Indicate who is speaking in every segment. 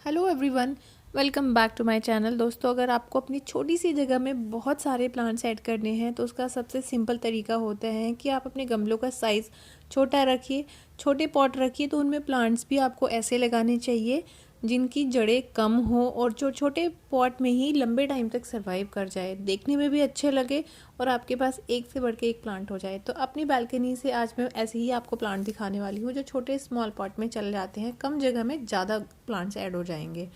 Speaker 1: Hello everyone, welcome back to my channel. दोस्तों, अगर आपको अपनी छोटी सी जगह में बहुत सारे प्लांट्स ऐड करने हैं तो उसका सबसे सिंपल तरीका होता है कि आप अपने गमलों का साइज़ छोटा रखिए, छोटे पॉट रखिए। तो उनमें प्लांट्स भी आपको ऐसे लगाने चाहिए जिनकी जड़ें कम हो और जो छोटे पॉट में ही लंबे टाइम तक सर्वाइव कर जाए, देखने में भी अच्छे लगे और आपके पास एक से बढ़ के एक प्लांट हो जाए। तो अपनी बालकनी से आज मैं ऐसे ही आपको प्लांट दिखाने वाली हूँ जो छोटे स्मॉल पॉट में चल जाते हैं, कम जगह में ज़्यादा प्लांट्स ऐड हो जाएंगे।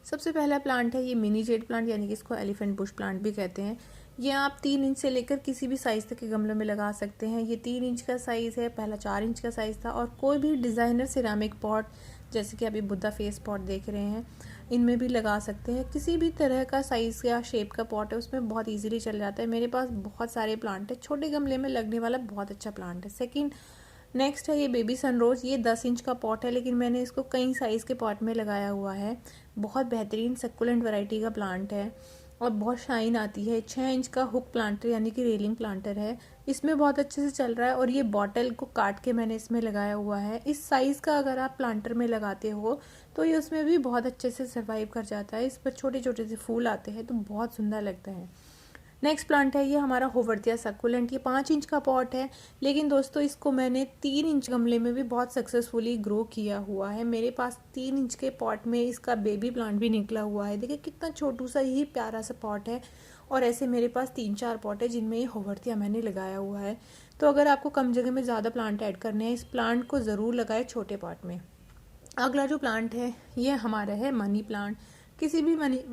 Speaker 1: सबसे पहला प्लांट है ये मिनी जेड प्लांट, यानी कि इसको एलिफेंट बुश प्लांट भी कहते हैं। ये आप 3 इंच से लेकर किसी भी साइज़ तक के गमलों में लगा सकते हैं। ये 3 इंच का साइज़ है, पहला 4 इंच का साइज़ था। और कोई भी डिज़ाइनर सिरामिक पॉट, जैसे कि अभी बुद्धा फेस पॉट देख रहे हैं, इनमें भी लगा सकते हैं। किसी भी तरह का साइज़ या शेप का पॉट है उसमें बहुत ईजिली चल जाता है। मेरे पास बहुत सारे प्लांट है, छोटे गमले में लगने वाला बहुत अच्छा प्लांट है। सेकेंड नेक्स्ट है ये बेबी सनरोज। ये 10 इंच का पॉट है, लेकिन मैंने इसको कई साइज़ के पॉट में लगाया हुआ है। बहुत बेहतरीन सक्कुलेंट वैरायटी का प्लांट है और बहुत शाइन आती है। 6 इंच का हुक प्लांटर यानी कि रेलिंग प्लांटर है, इसमें बहुत अच्छे से चल रहा है। और ये बॉटल को काट के मैंने इसमें लगाया हुआ है। इस साइज़ का अगर आप प्लांटर में लगाते हो तो ये उसमें भी बहुत अच्छे से सर्वाइव कर जाता है। इस पर छोटे छोटे से फूल आते हैं तो बहुत सुंदर लगता है। नेक्स्ट प्लांट है ये हमारा होवर्थिया सक्कुलेंट। ये 5 इंच का पॉट है, लेकिन दोस्तों इसको मैंने 3 इंच गमले में भी बहुत सक्सेसफुली ग्रो किया हुआ है। मेरे पास 3 इंच के पॉट में इसका बेबी प्लांट भी निकला हुआ है। देखिए कितना छोटू सा ही प्यारा सा पॉट है। और ऐसे मेरे पास 3-4 पॉट है जिनमें ये होवर्थिया मैंने लगाया हुआ है। तो अगर आपको कम जगह में ज़्यादा प्लांट ऐड करने हैं, इस प्लांट को ज़रूर लगाए छोटे पॉट में। अगला जो प्लांट है ये हमारा है मनी प्लांट। किसी भी मनी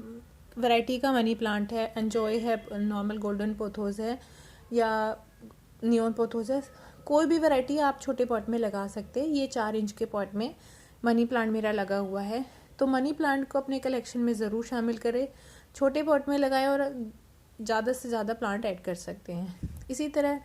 Speaker 1: वैरायटी का मनी प्लांट है, एंजॉय है, नॉर्मल गोल्डन पोथोस है या नियॉन पोथोस है, कोई भी वैरायटी आप छोटे पॉट में लगा सकते हैं। ये 4 इंच के पॉट में मनी प्लांट मेरा लगा हुआ है। तो मनी प्लांट को अपने कलेक्शन में ज़रूर शामिल करें, छोटे पॉट में लगाएं और ज़्यादा से ज़्यादा प्लांट ऐड कर सकते हैं। इसी तरह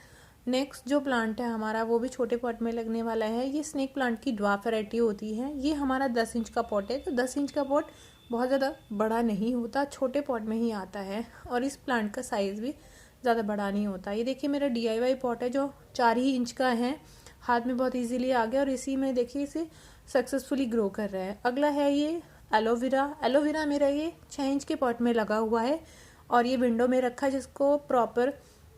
Speaker 1: नेक्स्ट जो प्लांट है हमारा वो भी छोटे पॉट में लगने वाला है। ये स्नेक प्लांट की ड्वार्फ वैरायटी होती है। ये हमारा 10 इंच का पॉट है। तो 10 इंच का पॉट बहुत ज़्यादा बड़ा नहीं होता, छोटे पॉट में ही आता है। और इस प्लांट का साइज़ भी ज़्यादा बड़ा नहीं होता। ये देखिए मेरा DIY पॉट है जो 4 ही इंच का है, हाथ में बहुत ईजीली आ गया और इसी में देखिए इसे सक्सेसफुली ग्रो कर रहा है। अगला है ये एलोवेरा। एलोवेरा मेरा ये 6 इंच के पॉट में लगा हुआ है और ये विंडो में रखा है, जिसको प्रॉपर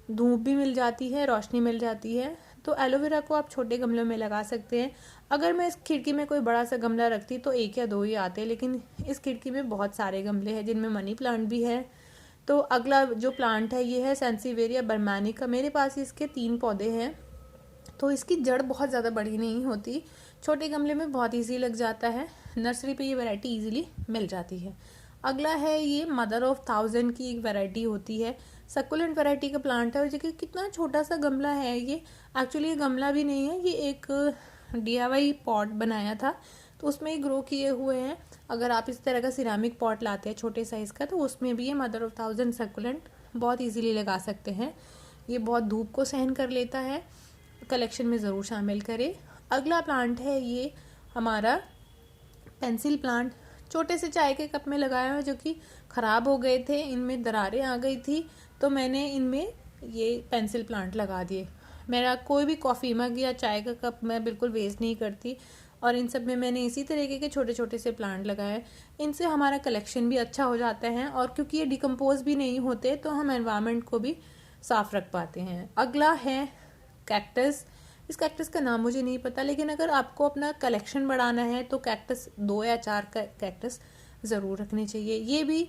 Speaker 1: धूप भी मिल जाती है, रोशनी मिल जाती है। तो एलोवेरा को आप छोटे गमलों में लगा सकते हैं। अगर मैं इस खिड़की में कोई बड़ा सा गमला रखती तो 1 या 2 ही आते, लेकिन इस खिड़की में बहुत सारे गमले हैं जिनमें मनी प्लांट भी है। तो अगला जो प्लांट है ये है सेंसिवेरिया बर्मानी का। मेरे पास इसके 3 पौधे हैं। तो इसकी जड़ बहुत ज़्यादा बड़ी नहीं होती, छोटे गमले में बहुत ईजी लग जाता है। नर्सरी पे ये वैरायटी ईजिली मिल जाती है। अगला है ये मदर ऑफ 1000 की एक वैरायटी होती है, सक्कुलेंट वैरायटी का प्लांट है। और देखिए कितना छोटा सा गमला है ये। एक्चुअली ये गमला भी नहीं है, ये एक DIY पॉट बनाया था तो उसमें ही ग्रो किए हुए हैं। अगर आप इस तरह का सिरामिक पॉट लाते हैं छोटे साइज़ का तो उसमें भी ये मदर ऑफ 1000 सक्कुलेंट बहुत ईजिली लगा सकते हैं। ये बहुत धूप को सहन कर लेता है, कलेक्शन में ज़रूर शामिल करें। अगला प्लांट है ये हमारा पेंसिल प्लांट। छोटे से चाय के कप में लगाया है जो कि ख़राब हो गए थे, इनमें दरारें आ गई थी, तो मैंने इनमें ये पेंसिल प्लांट लगा दिए। मेरा कोई भी कॉफ़ी मग या चाय का कप मैं बिल्कुल वेस्ट नहीं करती और इन सब में मैंने इसी तरीके के छोटे छोटे से प्लांट लगाए। इनसे हमारा कलेक्शन भी अच्छा हो जाता है और क्योंकि ये डिकम्पोज भी नहीं होते तो हम एनवायरनमेंट को भी साफ रख पाते हैं। अगला है कैक्टस। इस कैक्टस का नाम मुझे नहीं पता, लेकिन अगर आपको अपना कलेक्शन बढ़ाना है तो कैक्टस 2 या 4 कैक्टस ज़रूर रखने चाहिए। ये भी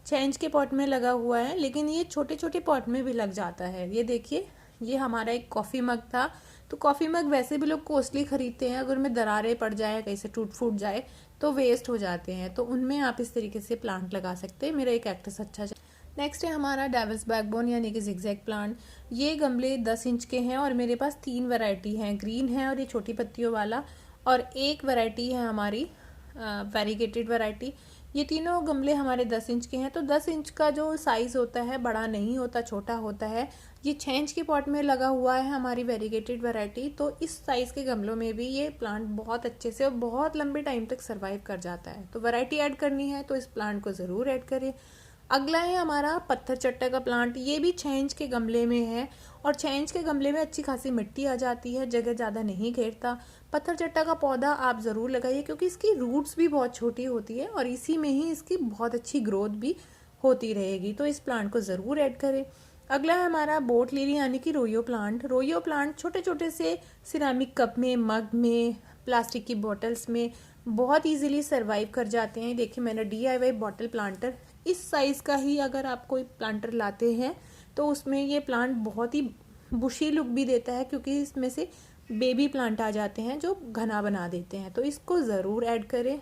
Speaker 1: 6 इंच के पॉट में लगा हुआ है, लेकिन ये छोटे छोटे पॉट में भी लग जाता है। ये देखिए ये हमारा एक कॉफ़ी मग था। तो कॉफ़ी मग वैसे भी लोग कॉस्टली खरीदते हैं, अगर उनमें दरारें पड़ जाए, कहीं से टूट फूट जाए तो वेस्ट हो जाते हैं। तो उनमें आप इस तरीके से प्लांट लगा सकते हैं। मेरा एक कैक्टस अच्छा। नेक्स्ट है हमारा डेविल्स बैकबोन यानी कि जिगजैग प्लांट। ये गमले 10 इंच के हैं और मेरे पास 3 वैरायटी हैं, ग्रीन है और ये छोटी पत्तियों वाला, और एक वैरायटी है हमारी वेरीगेटेड वैरायटी। ये तीनों गमले हमारे 10 इंच के हैं। तो 10 इंच का जो साइज़ होता है बड़ा नहीं होता, छोटा होता है। ये 6 इंच के पॉट में लगा हुआ है हमारी वेरीगेटेड वैरायटी। तो इस साइज़ के गमलों में भी ये प्लांट बहुत अच्छे से और बहुत लंबे टाइम तक सर्वाइव कर जाता है। तो वैरायटी ऐड करनी है तो इस प्लांट को ज़रूर ऐड करें। अगला है हमारा पत्थर चट्टा का प्लांट। ये भी 6 इंच के गमले में है और 6 इंच के गमले में अच्छी खासी मिट्टी आ जाती है, जगह ज़्यादा नहीं घेरता। पत्थर चट्टा का पौधा आप ज़रूर लगाइए क्योंकि इसकी रूट्स भी बहुत छोटी होती है और इसी में ही इसकी बहुत अच्छी ग्रोथ भी होती रहेगी, तो इस प्लांट को ज़रूर ऐड करें। अगला है हमारा बोट लिली यानी कि रोयो प्लांट। रोयो प्लांट छोटे छोटे से सिरामिक कप में, मग में, प्लास्टिक की बॉटल्स में बहुत इजीली सरवाइव कर जाते हैं। देखिए मैंने DIY बॉटल प्लांटर, इस साइज़ का ही अगर आप कोई प्लांटर लाते हैं तो उसमें ये प्लांट बहुत ही बुशी लुक भी देता है क्योंकि इसमें से बेबी प्लांट आ जाते हैं जो घना बना देते हैं, तो इसको ज़रूर ऐड करें।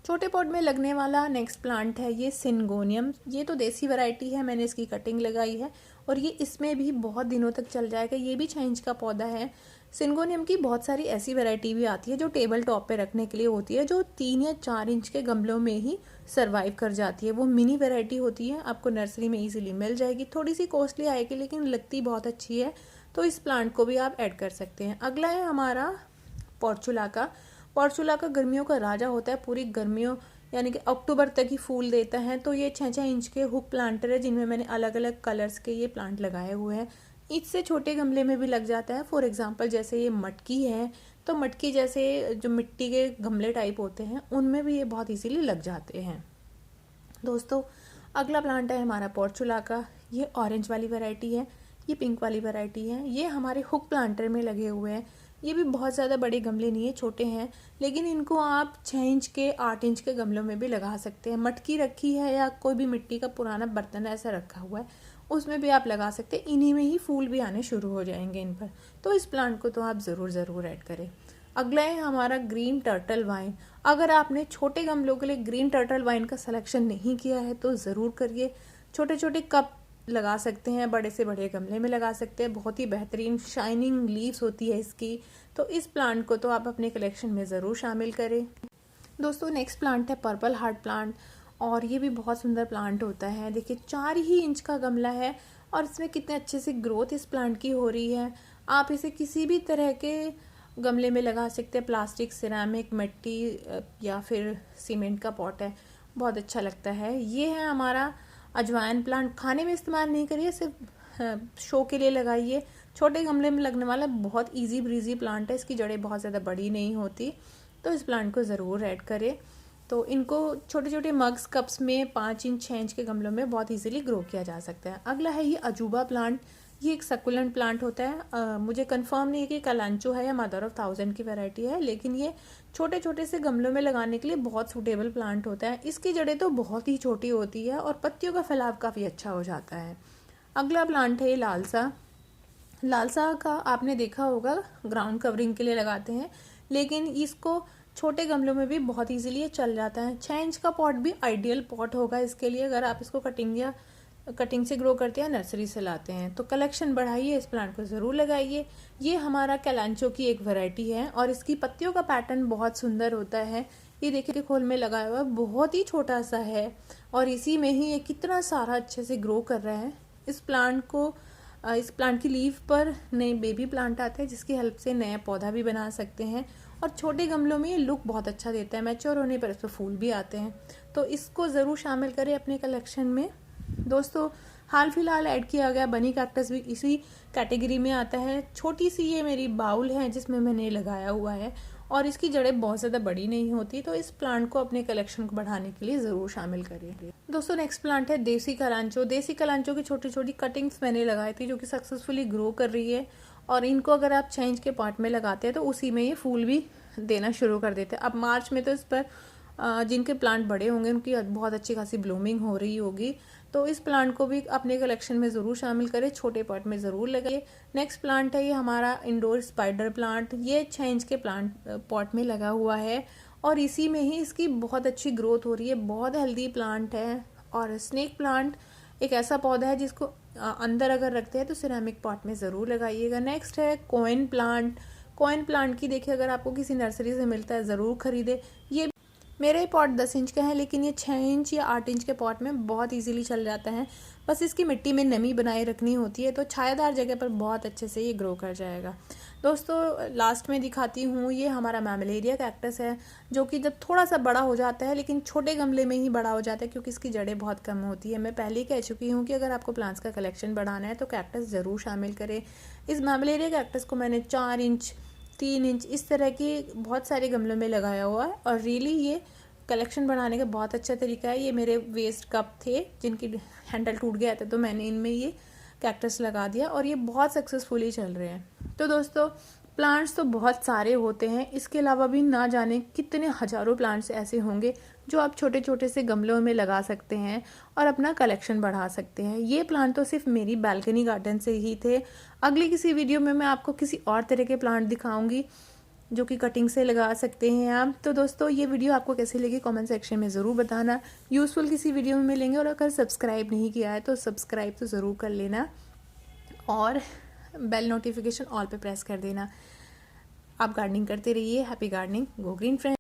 Speaker 1: छोटे पॉट में लगने वाला नेक्स्ट प्लांट है ये सिंगोनियम। ये तो देसी वैरायटी है, मैंने इसकी कटिंग लगाई है और ये इसमें भी बहुत दिनों तक चल जाएगा। ये भी 6 इंच का पौधा है। सिंगोनियम की बहुत सारी ऐसी वैरायटी भी आती है जो टेबल टॉप पे रखने के लिए होती है, जो 3 या 4 इंच के गमलों में ही सर्वाइव कर जाती है। वो मिनी वैरायटी होती है, आपको नर्सरी में ईजिली मिल जाएगी। थोड़ी सी कॉस्टली आएगी लेकिन लगती बहुत अच्छी है, तो इस प्लांट को भी आप ऐड कर सकते हैं। अगला है हमारा पोर्चुला का। पोर्चुला का गर्मियों का राजा होता है, पूरी गर्मियों यानी कि अक्टूबर तक ही फूल देता है। तो ये 6-6 इंच के हुक प्लांटर है जिनमें मैंने अलग अलग कलर्स के ये प्लांट लगाए हुए हैं। इससे छोटे गमले में भी लग जाता है। फॉर एग्जांपल जैसे ये मटकी है, तो मटकी जैसे जो मिट्टी के गमले टाइप होते हैं उनमें भी ये बहुत इजीली लग जाते हैं। दोस्तों अगला प्लांट है हमारा पोर्चुला का। ये ऑरेंज वाली वैरायटी है, ये पिंक वाली वैरायटी है। ये हमारे हुक प्लांटर में लगे हुए हैं। ये भी बहुत ज़्यादा बड़े गमले नहीं है, छोटे हैं, लेकिन इनको आप 6 इंच के 8 इंच के गमलों में भी लगा सकते हैं। मटकी रखी है या कोई भी मिट्टी का पुराना बर्तन ऐसा रखा हुआ है उसमें भी आप लगा सकते हैं। इन्हीं में ही फूल भी आने शुरू हो जाएंगे इन पर, तो इस प्लांट को तो आप ज़रूर ऐड करें। अगला है हमारा ग्रीन टर्टल वाइन। अगर आपने छोटे गमलों के लिए ग्रीन टर्टल वाइन का सिलेक्शन नहीं किया है तो ज़रूर करिए। छोटे छोटे कप लगा सकते हैं, बड़े से बड़े गमले में लगा सकते हैं। बहुत ही बेहतरीन शाइनिंग लीव्स होती है इसकी, तो इस प्लांट को तो आप अपने कलेक्शन में ज़रूर शामिल करें। दोस्तों नेक्स्ट प्लांट है पर्पल हार्ट प्लांट और ये भी बहुत सुंदर प्लांट होता है। देखिए 4 ही इंच का गमला है और इसमें कितने अच्छे से ग्रोथ इस प्लांट की हो रही है। आप इसे किसी भी तरह के गमले में लगा सकते हैं, प्लास्टिक, सिरेमिक, मिट्टी या फिर सीमेंट का पॉट है, बहुत अच्छा लगता है। ये है हमारा अजवाइन प्लांट। खाने में इस्तेमाल नहीं करिए, सिर्फ शो के लिए लगाइए। छोटे गमले में लगने वाला बहुत इजी ब्रीजी प्लांट है, इसकी जड़ें बहुत ज़्यादा बड़ी नहीं होती, तो इस प्लांट को ज़रूर ऐड करें। तो इनको छोटे छोटे मग्स, कप्स में 5 इंच 6 इंच के गमलों में बहुत इजीली ग्रो किया जा सकता है। अगला है ये अजूबा प्लांट। ये एक सक्कुलेंट प्लांट होता है। मुझे कंफर्म नहीं है कि कलांचो है या मदर ऑफ 1000 की वैरायटी है, लेकिन ये छोटे छोटे से गमलों में लगाने के लिए बहुत सूटेबल प्लांट होता है। इसकी जड़ें तो बहुत ही छोटी होती है और पत्तियों का फैलाव काफ़ी अच्छा हो जाता है। अगला प्लांट है ये लालसा। लालसा का आपने देखा होगा ग्राउंड कवरिंग के लिए लगाते हैं, लेकिन इसको छोटे गमलों में भी बहुत इजीली चल जाता है। 6 इंच का पॉट भी आइडियल पॉट होगा इसके लिए, अगर आप इसको कटिंग से ग्रो करते हैं, नर्सरी से लाते हैं। तो कलेक्शन बढ़ाइए, इस प्लांट को ज़रूर लगाइए। ये हमारा कैलांचो की एक वैरायटी है और इसकी पत्तियों का पैटर्न बहुत सुंदर होता है। ये देखिए खोल में लगाया हुआ बहुत ही छोटा सा है और इसी में ही ये कितना सारा अच्छे से ग्रो कर रहा है। इस प्लांट की लीफ पर नए बेबी प्लांट आते हैं जिसकी हेल्प से नया पौधा भी बना सकते हैं और छोटे गमलों में ये लुक बहुत अच्छा देता है। मैच्योर होने पर इस पर फूल भी आते हैं, तो इसको ज़रूर शामिल करें अपने कलेक्शन में। दोस्तों हाल फिलहाल ऐड किया गया बनी कैक्टस भी इसी कैटेगरी में आता है। छोटी सी ये मेरी बाउल है जिसमें मैंने लगाया हुआ है और इसकी जड़ें बहुत ज़्यादा बड़ी नहीं होती, तो इस प्लांट को अपने कलेक्शन को बढ़ाने के लिए ज़रूर शामिल करिए। दोस्तों नेक्स्ट प्लांट है देसी कलांचो। देसी कलांचो की छोटी छोटी कटिंग्स मैंने लगाई थी जो कि सक्सेसफुली ग्रो कर रही है और इनको अगर आप 6 इंच के पॉट में लगाते हैं तो उसी में ये फूल भी देना शुरू कर देते हैं। अब मार्च में तो इस पर जिनके प्लांट बड़े होंगे उनकी बहुत अच्छी खासी ब्लूमिंग हो रही होगी, तो इस प्लांट को भी अपने कलेक्शन में ज़रूर शामिल करें, छोटे पॉट में ज़रूर लगाइए। नेक्स्ट प्लांट है ये हमारा इंडोर स्पाइडर प्लांट। ये 6 इंच के पॉट में लगा हुआ है और इसी में ही इसकी बहुत अच्छी ग्रोथ हो रही है। बहुत हेल्दी प्लांट है। और स्नेक प्लांट एक ऐसा पौधा है जिसको अंदर अगर रखते हैं तो सिरेमिक पॉट में ज़रूर लगाइएगा। नेक्स्ट है कॉइन प्लांट। कॉइन प्लांट की देखिए अगर आपको किसी नर्सरी से मिलता है ज़रूर खरीदे। ये मेरे पॉट 10 इंच का है लेकिन ये 6 इंच या 8 इंच के पॉट में बहुत इजीली चल जाता है, बस इसकी मिट्टी में नमी बनाए रखनी होती है, तो छायादार जगह पर बहुत अच्छे से ये ग्रो कर जाएगा। दोस्तों लास्ट में दिखाती हूँ, ये हमारा मैमलेरिया कैक्टस है जो कि जब थोड़ा सा बड़ा हो जाता है, लेकिन छोटे गमले में ही बड़ा हो जाता है क्योंकि इसकी जड़ें बहुत कम होती है। मैं पहले ही कह चुकी हूँ कि अगर आपको प्लांट्स का कलेक्शन बढ़ाना है तो कैक्टस ज़रूर शामिल करें। इस मैमलेरिया कैक्टस को मैंने 4 इंच 3 इंच इस तरह के बहुत सारे गमलों में लगाया हुआ है और रियली ये कलेक्शन बढ़ाने का बहुत अच्छा तरीका है। ये मेरे वेस्ट कप थे जिनकी हैंडल टूट गया था, तो मैंने इनमें ये कैक्टस लगा दिया और ये बहुत सक्सेसफुली चल रहे हैं। तो दोस्तों प्लांट्स तो बहुत सारे होते हैं, इसके अलावा भी ना जाने कितने हज़ारों प्लांट्स ऐसे होंगे जो आप छोटे छोटे से गमलों में लगा सकते हैं और अपना कलेक्शन बढ़ा सकते हैं। ये प्लांट तो सिर्फ मेरी बालकनी गार्डन से ही थे। अगली किसी वीडियो में मैं आपको किसी और तरह के प्लांट दिखाऊंगी जो कि कटिंग से लगा सकते हैं आप। तो दोस्तों ये वीडियो आपको कैसी लगी कमेंट सेक्शन में ज़रूर बताना। यूज़फुल किसी वीडियो में मिलेंगे, और अगर सब्सक्राइब नहीं किया है तो सब्सक्राइब तो ज़रूर कर लेना और बेल नोटिफिकेशन ऑल पे प्रेस कर देना। आप गार्डनिंग करते रहिए। Happy gardening, go green friends.